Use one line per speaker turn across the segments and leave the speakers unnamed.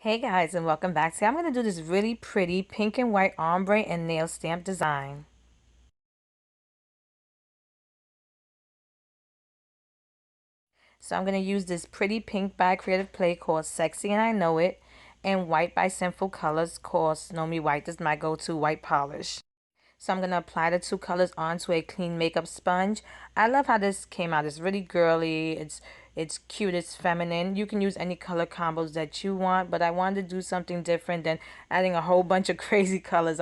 Hey guys, and welcome back. Today I'm going to do this really pretty pink and white ombre and nail stamp design. So I'm going to use this pretty pink by Creative Play called Sexy and I Know It, and white by Sinful Colors called Snow Me White. This is my go-to white polish. So I'm going to apply the two colors onto a clean makeup sponge. I love how this came out. It's really girly. It's cute. It's feminine. You can use any color combos that you want, but I wanted to do something different than adding a whole bunch of crazy colors.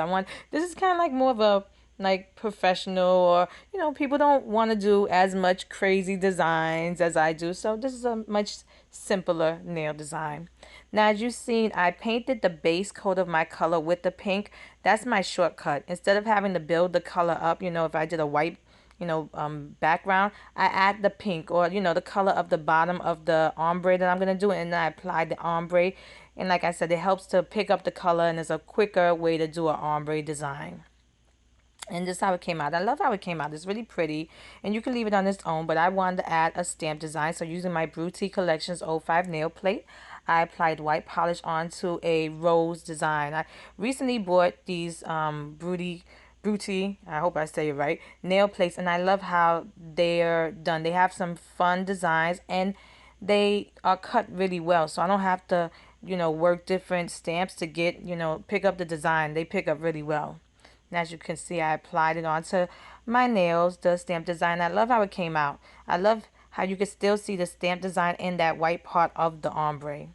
This is kind of like more of a like professional, or people don't want to do as much crazy designs as I do, so this is a much simpler nail design. Now, as you've seen, I painted the base coat of my color with the pink. That's my shortcut. Instead of having to build the color up, if I did a white background, I add the pink, or the color of the bottom of the ombre that I'm gonna do, and then I apply the ombre. And like I said, it helps to pick up the color, and it's a quicker way to do an ombre design. And this is how it came out. I love how it came out. It's really pretty, and you can leave it on its own, but I wanted to add a stamp design. So using my Buitee Collections '05 nail plate, I applied white polish onto a rose design. I recently bought these Buitee, I hope I say it right, nail plates, and I love how they're done. They have some fun designs, and they are cut really well, so I don't have to work different stamps to get pick up the design. They pick up really well. And as you can see, I applied it onto my nails, the stamp design. I love how it came out. I love how you can still see the stamp design in that white part of the ombre.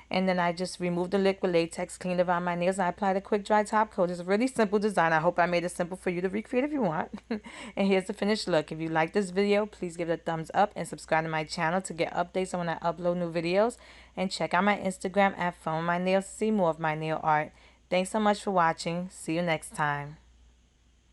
And then I just removed the liquid latex, cleaned around my nails, and I applied a quick dry top coat. It's a really simple design. I hope I made it simple for you to recreate if you want. And here's the finished look. If you like this video, please give it a thumbs up and subscribe to my channel to get updates on when I upload new videos. And check out my Instagram at Funwithmynails to see more of my nail art. Thanks so much for watching. See you next time.